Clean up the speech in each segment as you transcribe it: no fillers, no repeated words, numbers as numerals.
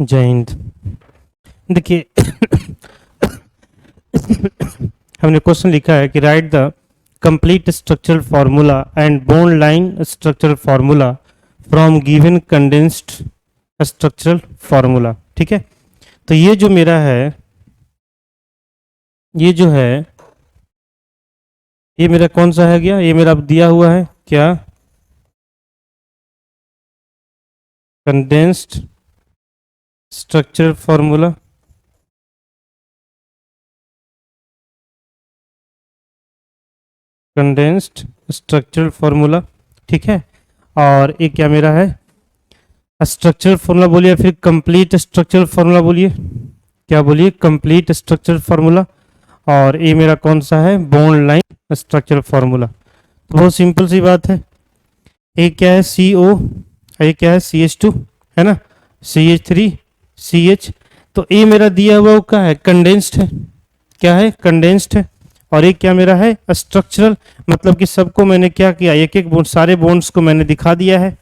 जय हिंद। देखिए हमने क्वेश्चन लिखा है कि right the complete structural formula and bond line structural formula from given condensed structural formula. ठीक है, तो ये जो मेरा है, ये जो है, ये मेरा कौन सा है गया, ये मेरा दिया हुआ है क्या, condensed structural formula. Condensed structural formula, ठीक है। और ये क्या मेरा है, स्ट्रक्चरल फार्मूला बोलिए, फिर कंप्लीट स्ट्रक्चरल फार्मूला बोलिए, क्या बोलिए, कंप्लीट स्ट्रक्चरल फार्मूला। और ये मेरा कौन सा है, बॉन्ड लाइन स्ट्रक्चरल फार्मूला। तो बहुत सिंपल सी बात है, ये क्या है, सी ओ, ये क्या है, सी एच टू, है ना, C H three, C H. तो ये मेरा दिया हुआ क्या है, कंडेंस्ड है, क्या है, कंडेंस्ड है। और ये क्या मेरा है, स्ट्रक्चरल, मतलब कि सबको मैंने क्या किया, एक एक बॉन्ड, सारे बॉन्ड्स को मैंने दिखा दिया है,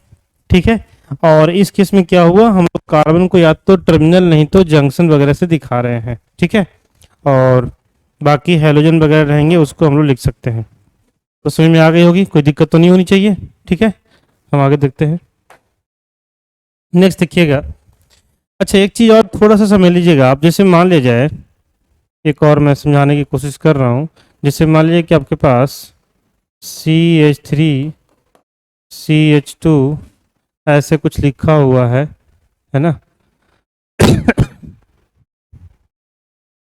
ठीक है। और इस केस में क्या हुआ, हम लोग कार्बन को या तो टर्मिनल नहीं तो जंक्शन वगैरह से दिखा रहे हैं, ठीक है। और बाकी हेलोजन वगैरह रहेंगे उसको हम लोग लिख सकते हैं। तो समझ में आ गई होगी, कोई दिक्कत तो नहीं होनी चाहिए, ठीक है। हम आगे देखते हैं, नेक्स्ट देखिएगा। अच्छा, एक चीज़ और थोड़ा सा समझ लीजिएगा आप, जैसे मान लिया जाए, एक और मैं समझाने की कोशिश कर रहा हूँ। जैसे मान लीजिए कि आपके पास CH3 CH2 ऐसे कुछ लिखा हुआ है ना,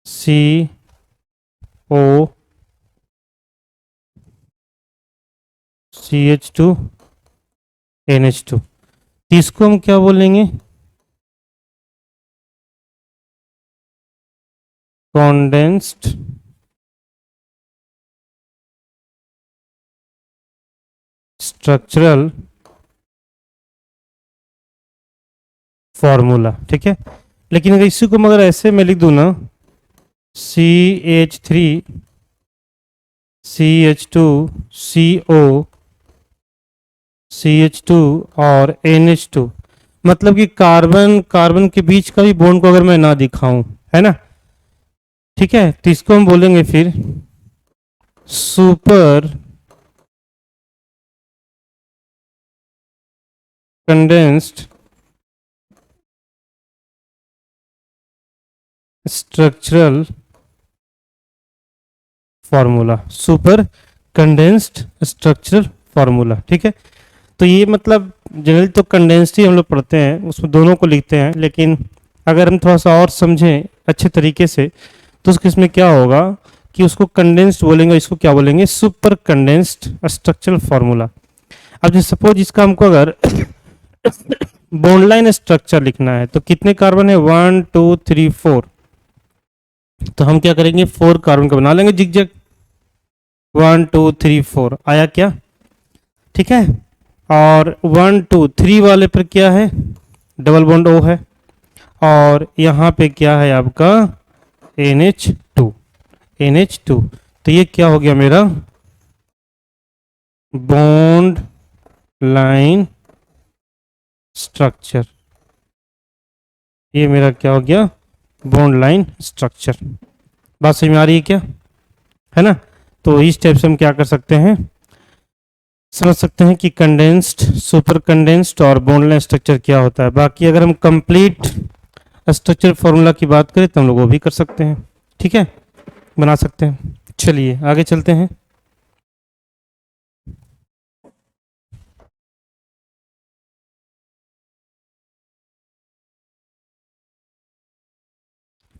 CO CH2 NH2, तो इसको हम क्या बोलेंगे, कॉन्डेंस्ड स्ट्रक्चरल फॉर्मूला, ठीक है। लेकिन अगर इसी को मगर ऐसे मैं लिख दूँ ना, CH3 CH2 CO CH2 और NH2, मतलब कि कार्बन कार्बन के बीच का भी बॉन्ड को अगर मैं ना दिखाऊं, है ना, ठीक है, तो इसको हम बोलेंगे फिर super condensed structural formula, super condensed structural formula, ठीक है। तो ये मतलब जनरली तो कंडेंस्ड ही हम लोग पढ़ते हैं, उसमें दोनों को लिखते हैं, लेकिन अगर हम थोड़ा सा और समझें अच्छे तरीके से, तो उस केस में क्या होगा कि उसको कंडेंस्ड बोलेंगे, इसको क्या बोलेंगे, सुपर कंडेंस्ड स्ट्रक्चरल फार्मूला। अब जैसे सपोज इसका हमको अगर बॉन्ड लाइन स्ट्रक्चर लिखना है, तो कितने कार्बन है, 1 2 3 4, तो हम क्या करेंगे, 4 कार्बन का बना लेंगे जिगजैग, 1 2 3 4 आया क्या, ठीक है। और 1 2 3 वाले पर क्या है, डबल बॉन्ड O है, और यहाँ पे क्या है आपका NH2, NH2। तो ये क्या हो गया मेरा, बॉन्ड लाइन स्ट्रक्चर, ये मेरा क्या हो गया, बॉन्ड लाइन स्ट्रक्चर। बात समझ में आ रही है क्या, है ना। तो इस टाइप से हम क्या कर सकते हैं, समझ सकते हैं कि कंडेंस्ड, सुपर कंडेंस्ड और बॉन्ड लाइन स्ट्रक्चर क्या होता है। बाकी अगर हम कंप्लीट स्ट्रक्चर फॉर्मूला की बात करें तो हम लोग वो भी कर सकते हैं, ठीक है, बना सकते हैं। चलिए आगे चलते हैं।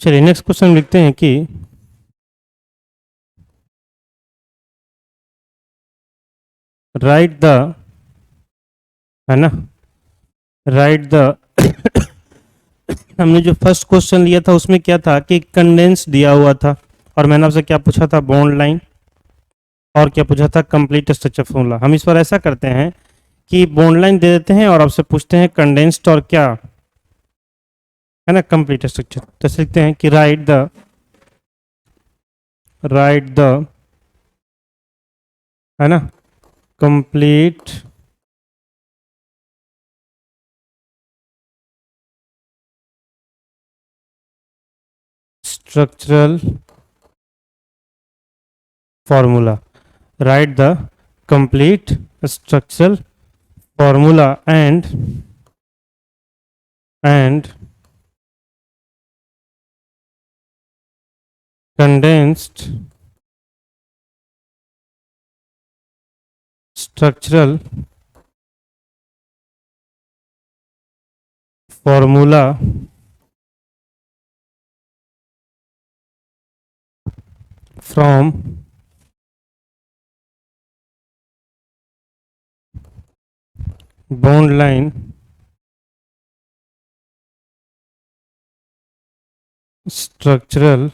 चलिए नेक्स्ट क्वेश्चन लिखते हैं कि राइट द, है ना, राइट द हमने जो फर्स्ट क्वेश्चन लिया था उसमें क्या था कि कंडेंस दिया हुआ था, और मैंने आपसे क्या पूछा था, बॉन्ड लाइन, और क्या पूछा था, कंप्लीट स्ट्रक्चर फॉर्मूला। हम इस बार ऐसा करते हैं कि बॉन्ड लाइन दे देते हैं और आपसे पूछते हैं कंडेंस्ड और क्या, है ना, कंप्लीट स्ट्रक्चर। तो लिखते हैं कि राइट द, है ना, complete structural formula. Write the complete structural formula and condensed structural formula from bond line structural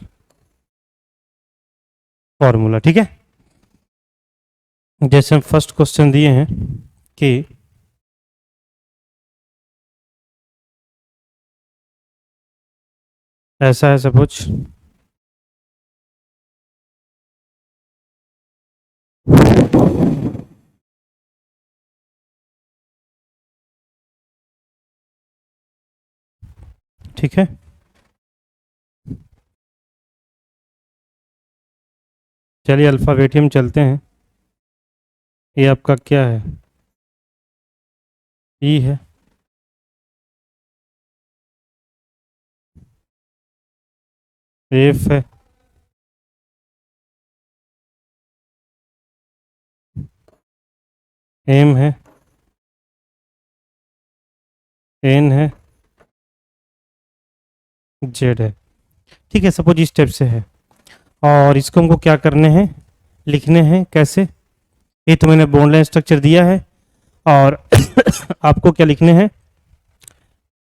formula. ठीक है, जैसे हम फर्स्ट क्वेश्चन दिए हैं कि ऐसा है सपोज, ठीक है, चलिए अल्फ़ाबेटियम चलते हैं। ये आपका क्या है, ई है, एफ है, एम है, एन है, जेड है। ठीक है, सपोज इस टाइप से है और इसको हमको क्या करने हैं, लिखने हैं कैसे। ये तो मैंने बॉन्ड लाइन स्ट्रक्चर दिया है और आपको क्या लिखने हैं,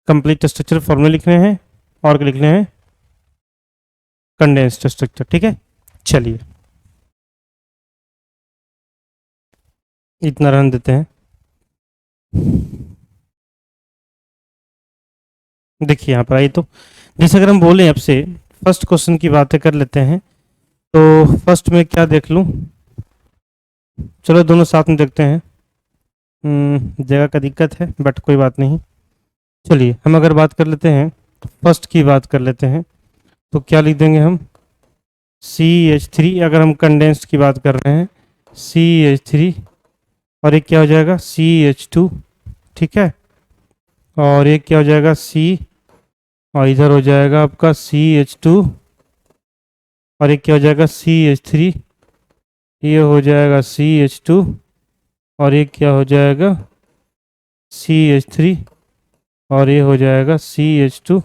कंप्लीट स्ट्रक्चर फॉर्मूला लिखने हैं और क्या लिखने हैं, कंडेंस्ड स्ट्रक्चर। ठीक है, चलिए इतना रन देते हैं। देखिए यहाँ पर आई, तो जैसे अगर हम बोले आपसे फर्स्ट क्वेश्चन की बातें कर लेते हैं, तो फर्स्ट में क्या देख लूँ, चलो दोनों साथ में देखते हैं। जगह का दिक्कत है बट कोई बात नहीं। चलिए हम अगर बात कर लेते हैं, फर्स्ट की बात कर लेते हैं, तो क्या लिख देंगे हम, CH3। अगर हम कंडेंस्ड की बात कर रहे हैं, CH3, और एक क्या हो जाएगा, CH2। ठीक है, और एक क्या हो जाएगा, C, और इधर हो जाएगा आपका CH2, और एक क्या हो जाएगा, CH3, ये हो जाएगा CH2, और एक क्या हो जाएगा, CH3, और ये हो जाएगा CH2,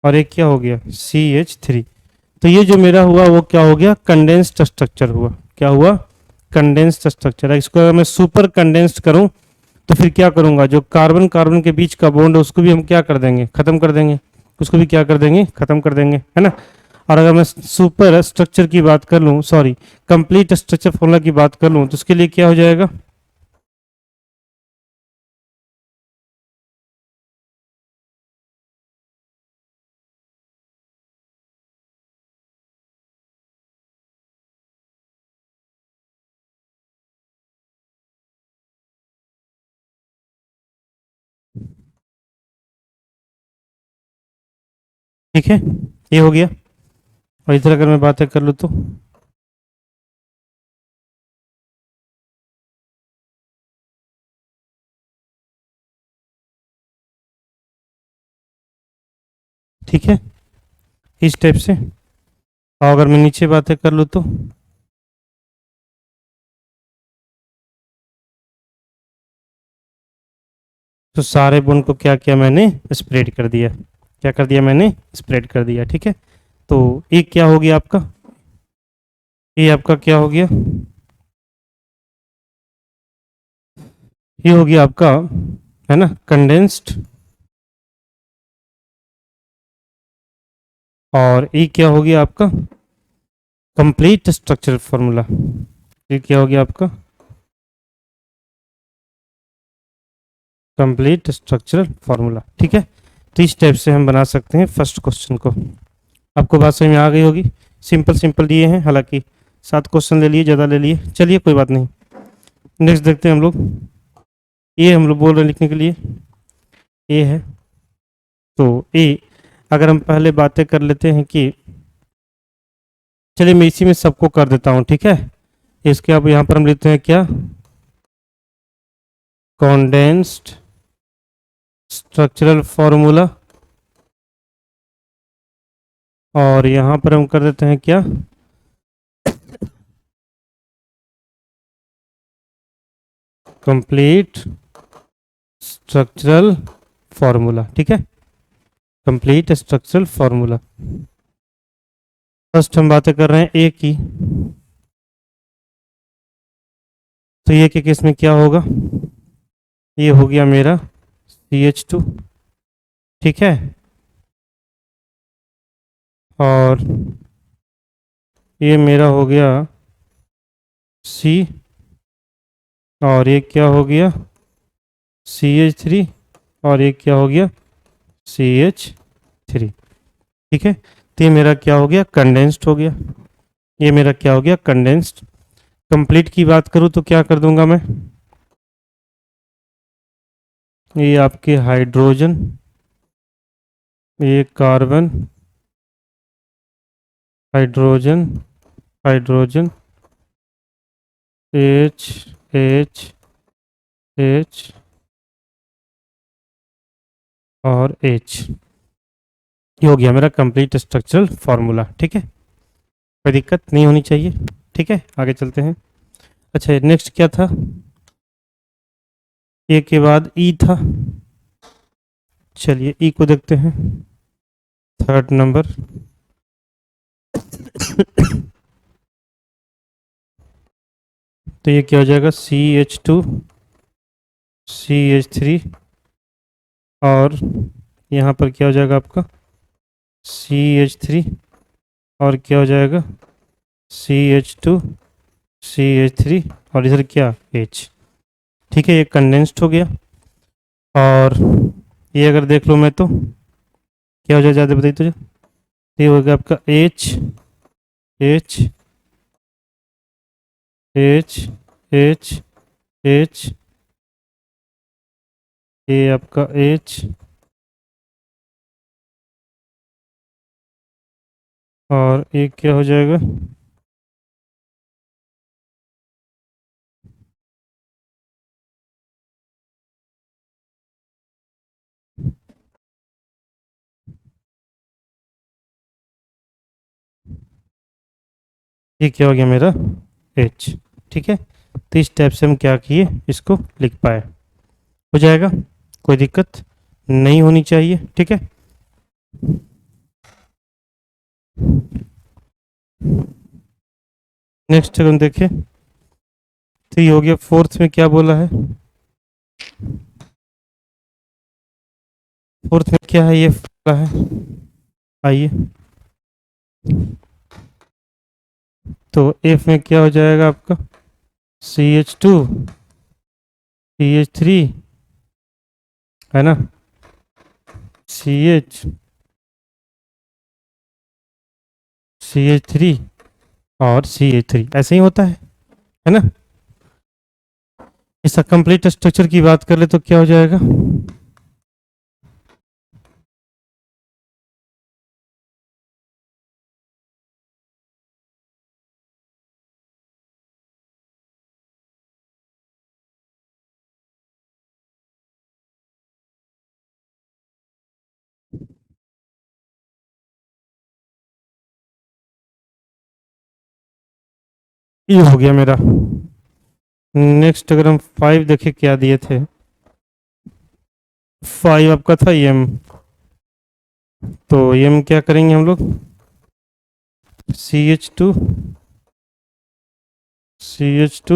और एक क्या हो गया, CH3। तो ये जो मेरा हुआ वो क्या हो गया, कंडेंस्ड स्ट्रक्चर हुआ। क्या हुआ, कंडेंस्ड स्ट्रक्चर। इसको अगर मैं सुपर कंडेंस्ड करूं तो फिर क्या करूंगा, जो कार्बन कार्बन के बीच का बॉन्ड है उसको भी हम क्या कर देंगे, खत्म कर देंगे, उसको भी क्या कर देंगे, खत्म कर देंगे, है ना। और अगर मैं सुपर स्ट्रक्चर की बात कर लूँ, सॉरी कंप्लीट स्ट्रक्चर फॉर्मूला की बात कर लूँ, तो उसके लिए क्या हो जाएगा, ठीक है, ये हो गया। और इधर अगर मैं बातें कर लूँ तो ठीक है, इस टाइप से। और अगर मैं नीचे बातें कर लूँ तो सारे बॉन्ड को क्या किया मैंने, स्प्रेड कर दिया। क्या कर दिया मैंने, स्प्रेड कर दिया। ठीक है, तो एक क्या हो गया आपका, ये आपका क्या हो गया, ये हो गया आपका, है ना, कंडेंस्ड। और ये क्या हो गया आपका, कंप्लीट स्ट्रक्चर फॉर्मूला। ये क्या हो गया आपका, कंप्लीट स्ट्रक्चरल फार्मूला। ठीक है, तो इस टाइप से हम बना सकते हैं फर्स्ट क्वेश्चन को। आपको बात समझ में आ गई होगी, सिंपल सिंपल दिए हैं, हालांकि 7 क्वेश्चन ले लिए, ज़्यादा ले लिए, चलिए कोई बात नहीं। नेक्स्ट देखते हैं हम लोग, ये हम लोग बोल रहे हैं लिखने के लिए, ए है, तो ए अगर हम पहले बातें कर लेते हैं कि, चलिए मैं इसी में सबको कर देता हूँ, ठीक है। इसके अब यहाँ पर हम लिखते हैं क्या, कॉन्डेंस्ड स्ट्रक्चरल फॉर्मूला, और यहाँ पर हम कर देते हैं क्या, कंप्लीट स्ट्रक्चरल फॉर्मूला, ठीक है, कंप्लीट स्ट्रक्चरल फॉर्मूला। फर्स्ट हम बातें कर रहे हैं ए की, तो ये के केस में क्या होगा, ये हो गया मेरा CH2, ठीक है, और ये मेरा हो गया C, और ये क्या हो गया CH3, और ये क्या हो गया CH3, ठीक है। तो ये मेरा क्या हो गया, कंडेंस्ड हो गया, ये मेरा क्या हो गया, कंडेंस्ड। कंप्लीट की बात करूँ तो क्या कर दूंगा मैं, ये आपके हाइड्रोजन, ये carbon, hydrogen, hydrogen, H H H और H, ये हो गया मेरा कंप्लीट स्ट्रक्चरल फॉर्मूला, ठीक है, कोई दिक्कत नहीं होनी चाहिए, ठीक है। आगे चलते हैं। अच्छा नेक्स्ट क्या था, ए के बाद ई था, चलिए ई को देखते हैं, थर्ड नंबर। तो ये क्या हो जाएगा, CH2 CH3, और यहाँ पर क्या हो जाएगा आपका CH3, और क्या हो जाएगा CH2 CH3, और इधर क्या H, ठीक है, ये कंडेंस्ड हो गया। और ये अगर देख लो मैं तो क्या हो जाए, ज़्यादा बताइए तुझे, ये हो गया आपका H H H H H, ये आपका H, और ये क्या हो जाएगा, ये क्या हो गया मेरा H, ठीक है। तो इस टाइप से हम क्या किए, इसको लिख पाए, हो जाएगा, कोई दिक्कत नहीं होनी चाहिए, ठीक है। नेक्स्ट अगर हम देखें, तो ये हो गया, फोर्थ में क्या बोला है, फोर्थ में क्या है, ये बोला है, आइए, तो एफ में क्या हो जाएगा आपका CH2 CH3, है ना, CH3 और CH3, ऐसे ही होता है ना। इसका कंप्लीट स्ट्रक्चर की बात कर ले तो क्या हो जाएगा, ये हो गया मेरा। नेक्स्ट अगर हम 5 देखें क्या दिए थे, 5 आपका था एम, तो एम क्या करेंगे हम लोग, CH2 CH2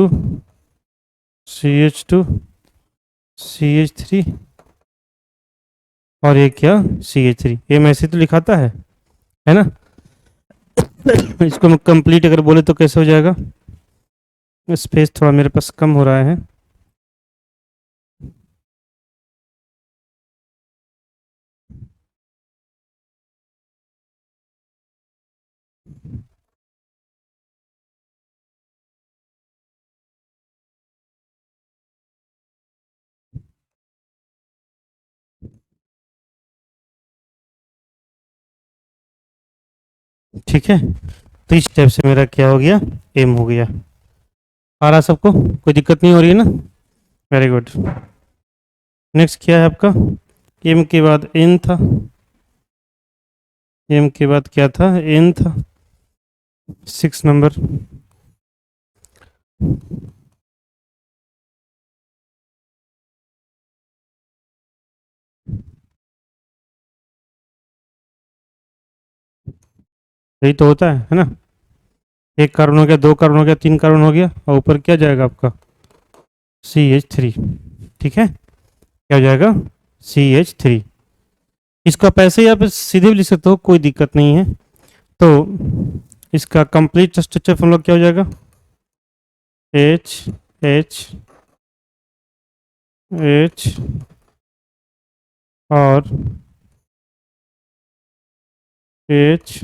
CH3, और ये क्या CH3, एम ऐसे तो लिखाता है ना। इसको हम कंप्लीट अगर बोले तो कैसे हो जाएगा, स्पेस थोड़ा मेरे पास कम हो रहा है, ठीक है, तो इस टाइप से मेरा क्या हो गया, एम हो गया। आ रहा सबको, कोई दिक्कत नहीं हो रही है ना? Very good. नेक्स्ट क्या है आपका, एम के बाद एन था, एम के बाद क्या था, एन था, 6 नंबर। यही तो होता है ना? एक कार्बन हो गया, दो कार्बन हो गया, तीन कार्बन हो गया, और ऊपर क्या जाएगा आपका, CH3। ठीक है, क्या हो जाएगा, CH3। इसका पैसे या फिर सीधे भी लिख सकते हो, कोई दिक्कत नहीं है। तो इसका कंप्लीट स्ट्रक्चर फॉर्मूला क्या हो जाएगा, H और H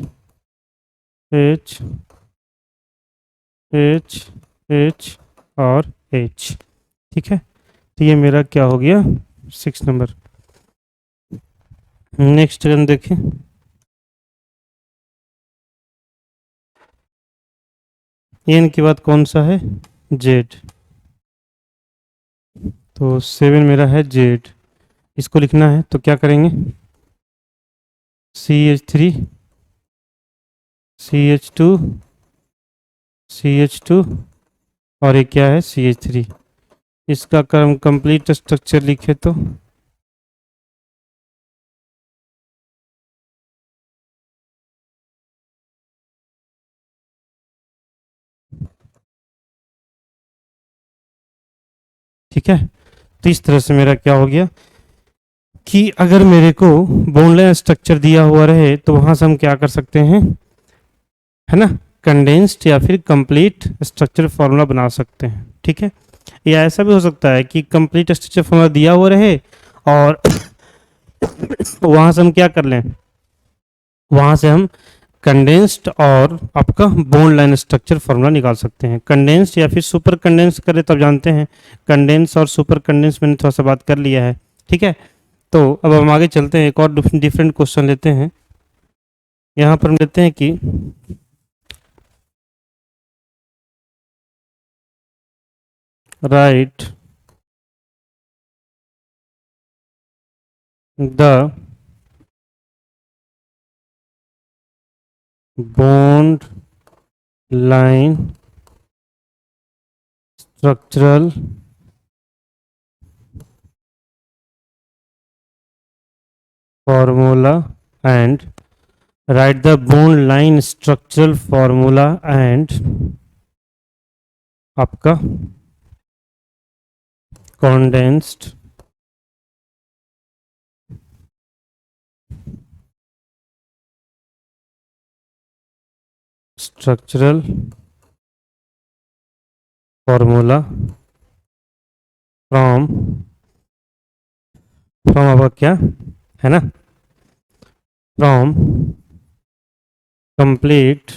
H H H और H। ठीक है, तो ये मेरा क्या हो गया, 6 नंबर। नेक्स्ट रन देखें, एन के बाद कौन सा है, जेड। तो 7 मेरा है जेड, इसको लिखना है तो क्या करेंगे, CH3, CH2, CH2, और ये क्या है, CH3। इसका कर्म कंप्लीट स्ट्रक्चर लिखे तो ठीक है, तो इस तरह से मेरा क्या हो गया कि अगर मेरे को बोनलेस स्ट्रक्चर दिया हुआ रहे तो वहां से हम क्या कर सकते हैं, है ना, कंडेंस्ड या फिर कंप्लीट स्ट्रक्चर फॉर्मूला बना सकते हैं। ठीक है, या ऐसा भी हो सकता है कि कंप्लीट स्ट्रक्चर फॉर्मूला दिया हुआ रहे और वहां से हम क्या कर लें, वहां से हम कंडेंस्ड और आपका बोन लाइन स्ट्रक्चर फॉर्मूला निकाल सकते हैं। कंडेंस्ड या फिर सुपर कंडेंस करें तब जानते हैं, कंडेंस और सुपर कंडेंस मैंने थोड़ा सा बात कर लिया है। ठीक है, तो अब हम आगे चलते हैं, एक और डिफरेंट क्वेश्चन लेते हैं। यहाँ पर हम लेते हैं कि right the bond line structural formula and write the bond line structural formula and आपका condensed structural formula from आपका क्या है ना, from complete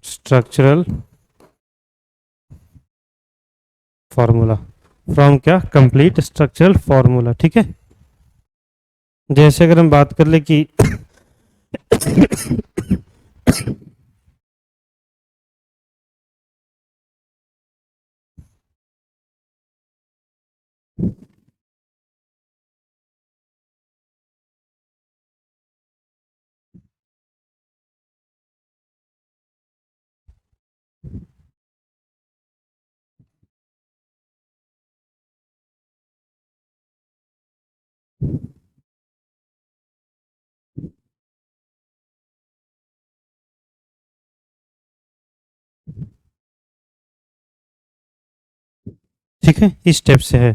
structural formula, from क्या, complete structural formula। ठीक है, जैसे अगर हम बात कर ले कि ठीक है, इस स्टेप से है।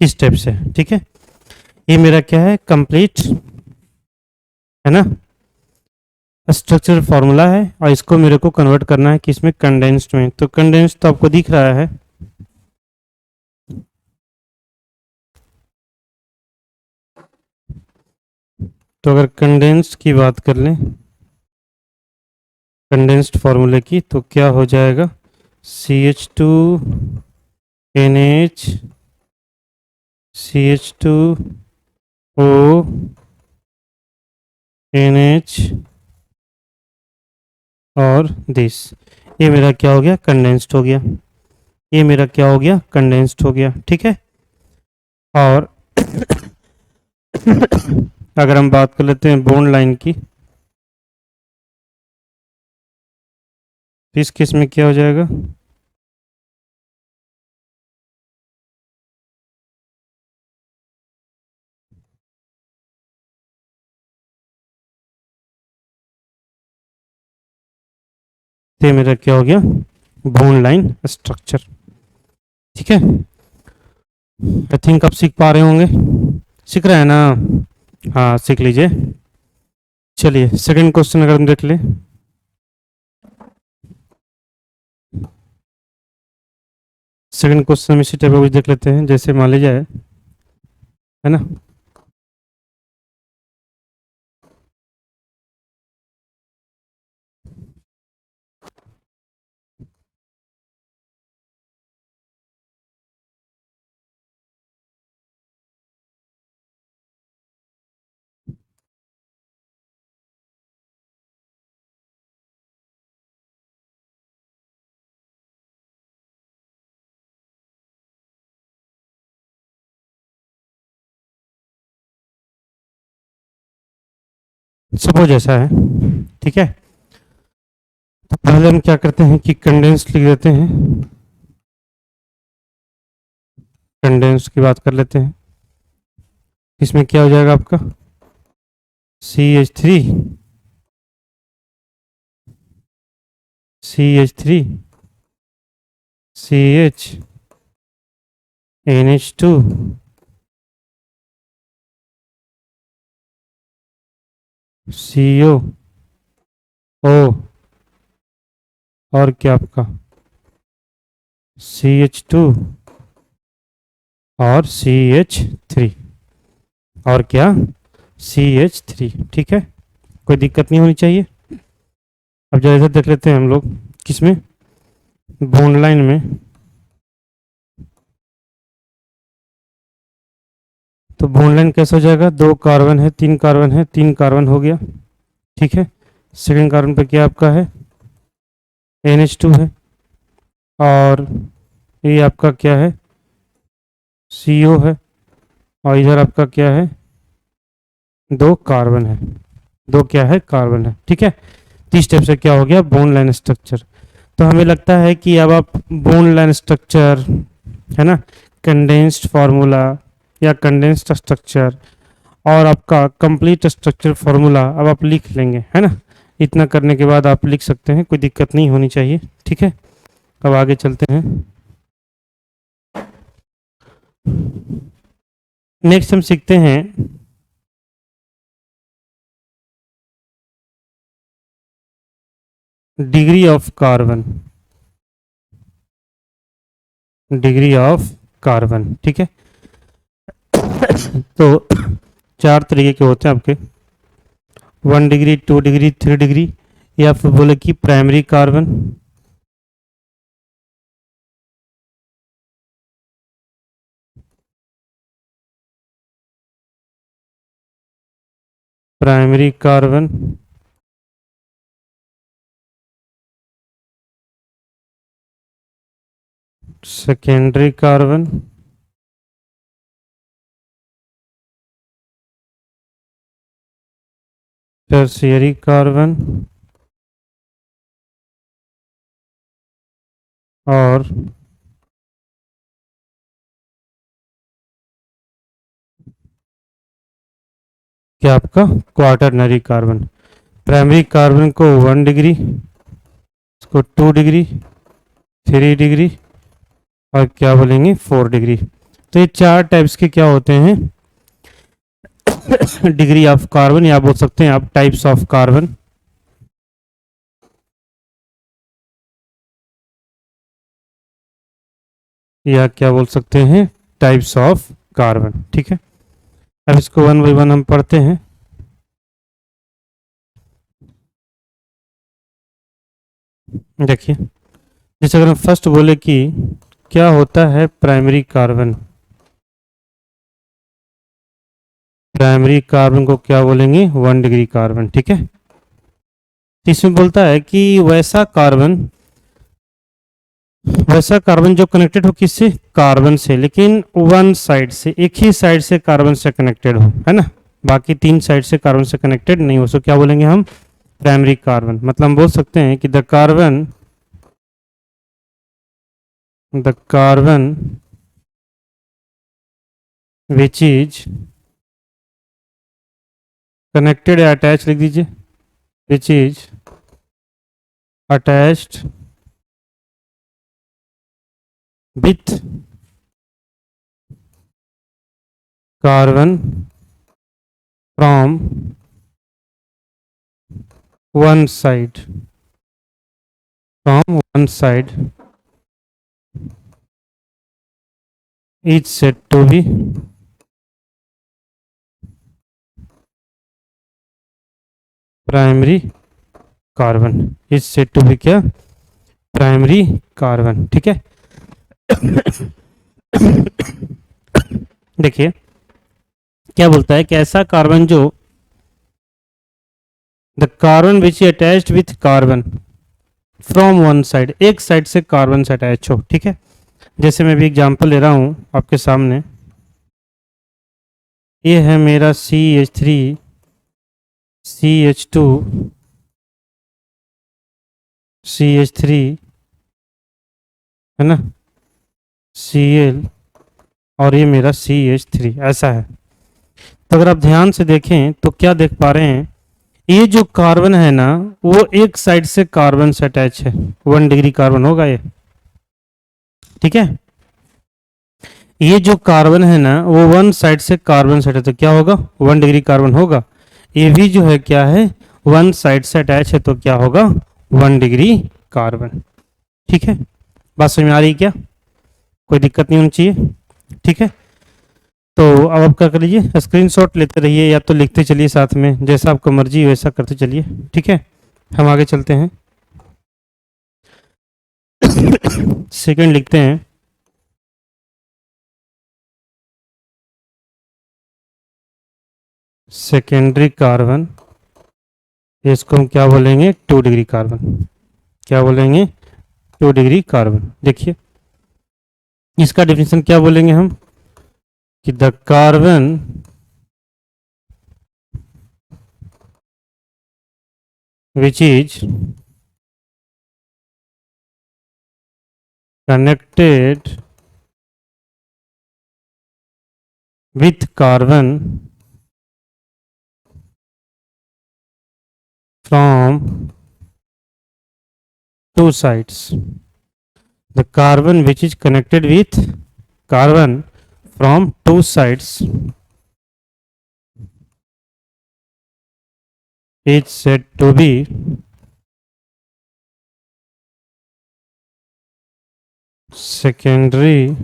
इस स्टेप से है, ठीक है, ये मेरा क्या है, कंप्लीट है ना, स्ट्रक्चरल फार्मूला है, और इसको मेरे को कन्वर्ट करना है किसमें, कंडेंस्ड में। तो कंडेंस्ड तो आपको दिख रहा है, तो अगर कंडेंस्ड की बात कर लें कंडेंस्ड फार्मूले की, तो क्या हो जाएगा CH2NH CH2ONH और दिस, ये मेरा क्या हो गया कंडेंस्ड हो गया, ये मेरा क्या हो गया कंडेंस्ड हो गया, ठीक है। और अगर हम बात कर लेते हैं बॉन्ड लाइन की, तो इस केस में क्या हो जाएगा, तो ये मेरा क्या हो गया बॉन्ड लाइन स्ट्रक्चर, ठीक है। आई थिंक आप सीख पा रहे होंगे, सीख रहे हैं ना, हाँ सीख लीजिए। चलिए सेकंड क्वेश्चन अगर हम देख ले, सेकंड क्वेश्चन में इसी टाइप का कुछ देख लेते हैं, जैसे मान लीजिए है ना, सपोज ऐसा है, ठीक है। तो पहले हम क्या करते हैं कि कंडेंस लिख देते हैं, कंडेंस की बात कर लेते हैं, इसमें क्या हो जाएगा आपका CH3 CH3 CH NH2 CO O और क्या आपका CH2 और CH3 और क्या CH3, ठीक है, कोई दिक्कत नहीं होनी चाहिए। अब जैसे देख लेते हैं हम लोग किसमें बॉन्ड लाइन में, तो बॉन्ड लाइन कैसे हो जाएगा, 2 कार्बन है 3 कार्बन है, 3 कार्बन हो गया, ठीक है। सेकंड कार्बन पे क्या आपका है NH2 है, और ये आपका क्या है CO है, और इधर आपका क्या है 2 कार्बन है, 2 क्या है कार्बन है, ठीक है। तो इस टाइप से क्या हो गया बॉन्ड लाइन स्ट्रक्चर। तो हमें लगता है कि अब आप बॉन्ड लाइन स्ट्रक्चर है ना, कंडेंस्ड फार्मूला या कंडेंस्ड स्ट्रक्चर और आपका कंप्लीट स्ट्रक्चर फार्मूला अब आप लिख लेंगे, है ना। इतना करने के बाद आप लिख सकते हैं, कोई दिक्कत नहीं होनी चाहिए, ठीक है। अब आगे चलते हैं, नेक्स्ट हम सीखते हैं degree of carbon, degree of carbon, ठीक है। तो 4 तरीके के होते हैं आपके, 1 डिग्री 2 डिग्री 3 डिग्री, या फिर बोले कि primary carbon, primary carbon, secondary carbon, tertiary carbon और क्या आपका क्वाटरनरी कार्बन। प्राइमरी कार्बन को 1 डिग्री, इसको 2 डिग्री 3 डिग्री और क्या बोलेंगे 4 डिग्री। तो ये 4 टाइप्स के क्या होते हैं डिग्री ऑफ कार्बन, या बोल सकते हैं आप टाइप्स ऑफ कार्बन, या क्या बोल सकते हैं टाइप्स ऑफ कार्बन, ठीक है। अब इसको 1 बाई 1 हम पढ़ते हैं। देखिए, जैसे अगर हम फर्स्ट बोले कि क्या होता है प्राइमरी कार्बन, प्राइमरी कार्बन को क्या बोलेंगे, 1 डिग्री कार्बन, ठीक है। इसमें बोलता है कि वैसा कार्बन जो कनेक्टेड हो किससे, कार्बन से, लेकिन वन साइड से, एक ही साइड से कार्बन से कनेक्टेड हो, है ना, बाकी 3 साइड से कार्बन से कनेक्टेड नहीं हो, सो क्या बोलेंगे हम, प्राइमरी कार्बन। मतलब हम बोल सकते हैं कि the carbon which is connected या अटैच लिख दीजिए, which is attached with carbon from one side, from one side is said to be primary carbon, is said to be क्या, प्राइमरी कार्बन, ठीक है। देखिए क्या बोलता है कि ऐसा कार्बन जो, the carbon which attached with carbon from one side, एक साइड से कार्बन से अटैच हो, ठीक है। जैसे मैं भी एग्जांपल ले रहा हूं आपके सामने, ये है मेरा CH3 CH2 CH3, है ना, Cl, और ये मेरा CH3, ऐसा है। तो अगर आप ध्यान से देखें तो क्या देख पा रहे हैं, ये जो कार्बन है ना, वो एक साइड से कार्बन से अटैच है, 1 डिग्री कार्बन होगा ये, ठीक है। ये जो कार्बन है ना, वो वन साइड से कार्बन से अटैच, तो क्या होगा, 1 डिग्री कार्बन होगा। ये भी जो है क्या है, वन साइड से अटैच है, तो क्या होगा, 1 डिग्री कार्बन, ठीक है। बात समझ में आ रही है क्या, कोई दिक्कत नहीं होनी चाहिए, ठीक है। तो अब आप क्या कर लीजिए, स्क्रीनशॉट लेते रहिए या तो लिखते चलिए साथ में, जैसा आपको मर्जी वैसा करते चलिए, ठीक है। हम आगे चलते हैं। सेकंड लिखते हैं, सेकेंडरी कार्बन, इसको हम क्या बोलेंगे, 2 डिग्री कार्बन, क्या बोलेंगे, 2 डिग्री कार्बन। देखिए इसका डेफिनेशन क्या बोलेंगे हम, कि the carbon which is connected with carbon from two sides, the carbon which is connected with carbon from two sides is said to be secondary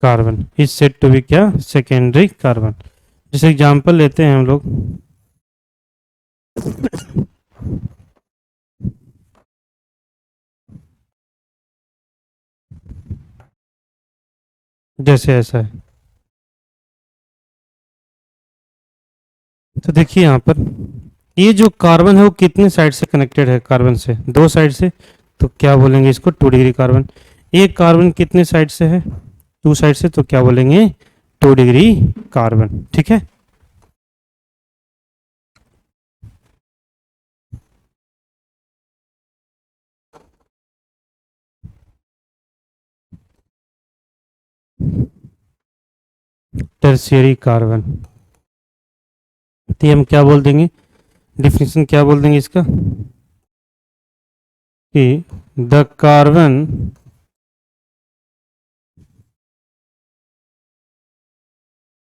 carbon, is said to be क्या, secondary carbon. जैसे example लेते हैं हम लोग, जैसे ऐसा है, तो देखिए यहाँ पर ये जो कार्बन है वो कितने साइड से कनेक्टेड है, कार्बन से 2 साइड से, तो क्या बोलेंगे इसको, 2 डिग्री कार्बन। एक कार्बन कितने साइड से है, 2 साइड से, तो क्या बोलेंगे, 2 डिग्री कार्बन, ठीक है। टर्शियरी कार्बन, तो ये हम क्या बोल देंगे, डिफिनेशन क्या बोल देंगे इसका, कि the carbon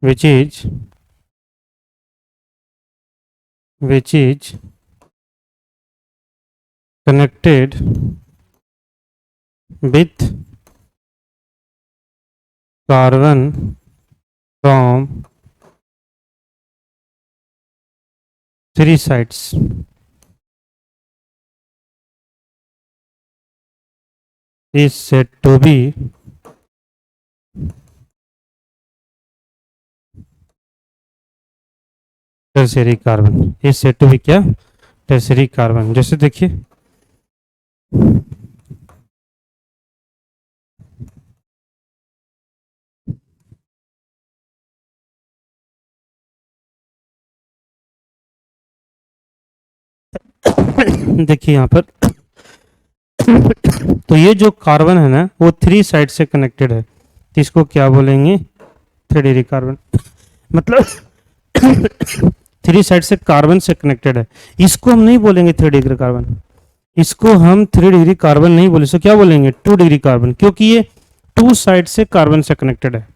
which is connected with carbon from 3 sides is said to be tertiary carbon, is said to be क्या, tertiary carbon। जैसे देखिए देखिए यहाँ पर तो ये जो कार्बन है ना वो थ्री साइड से कनेक्टेड है, तो इसको क्या बोलेंगे, थर्ड डिग्री कार्बन। मतलब थ्री साइड से कार्बन से कनेक्टेड है, इसको हम नहीं बोलेंगे थर्ड डिग्री कार्बन, इसको हम थ्री डिग्री कार्बन नहीं बोले, इसको क्या बोलेंगे, टू डिग्री कार्बन, क्योंकि ये टू साइड से कार्बन से कनेक्टेड है,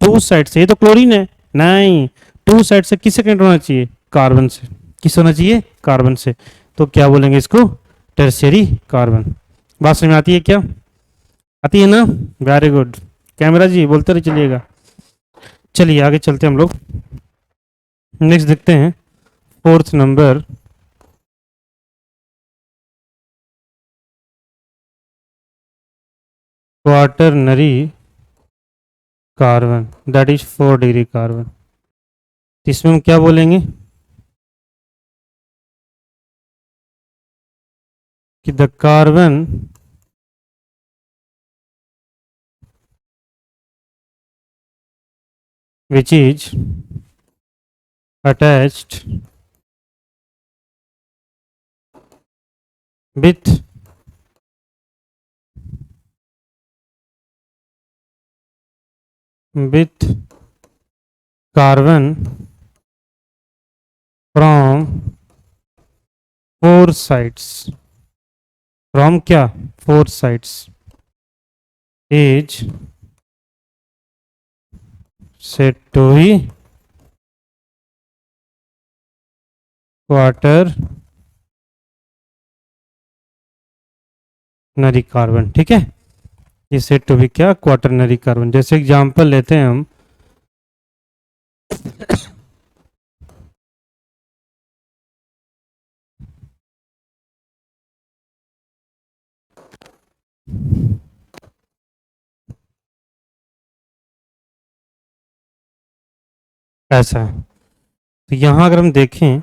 टू साइड से। ये तो क्लोरीन है, नहीं, टू साइड से किससे कनेक्ट होना चाहिए, कार्बन से। किस होना चाहिए, कार्बन से। तो क्या बोलेंगे इसको, टर्शियरी कार्बन। बात समझ में आती है क्या, आती है ना, वेरी गुड। कैमरा जी बोलते रहे चलिएगा। चलिए आगे चलते हैं हम लोग, नेक्स्ट देखते हैं fourth number, quaternary carbon, that is 4 degree carbon. इसमें हम क्या बोलेंगे कि the carbon which is attached with carbon from four sides, from क्या, four sides, is said to be quaternary carbon. ठीक है, ये सेट टू भी क्या, क्वाटरनरी कार्बन। जैसे एग्जांपल लेते हैं हम, ऐसा है। तो यहाँ अगर हम देखें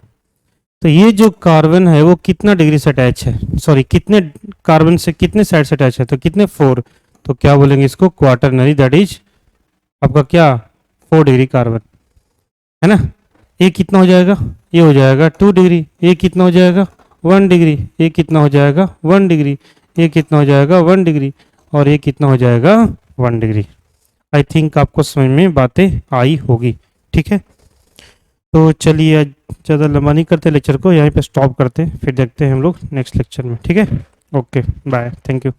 तो ये जो कार्बन है वो कितना डिग्री से अटैच है, सॉरी कितने कार्बन से कितने साइड से अटैच है, तो कितने, 4। तो क्या बोलेंगे इसको, क्वाटरनरी, दैट इज आपका क्या, 4 डिग्री कार्बन, है ना। ये कितना हो जाएगा, ये हो जाएगा 2 डिग्री, ये कितना हो जाएगा 1 डिग्री, ये कितना हो जाएगा 1 डिग्री, ये कितना हो जाएगा 1 डिग्री, और ये कितना हो जाएगा 1 डिग्री। आई थिंक आपको समझ में बातें आई होगी। ठीक है, तो चलिए ज़्यादा लंबा नहीं करते लेक्चर को, यहीं पे स्टॉप करते हैं, फिर देखते हैं हम लोग नेक्स्ट लेक्चर में। ठीक है, ओके बाय, थैंक यू।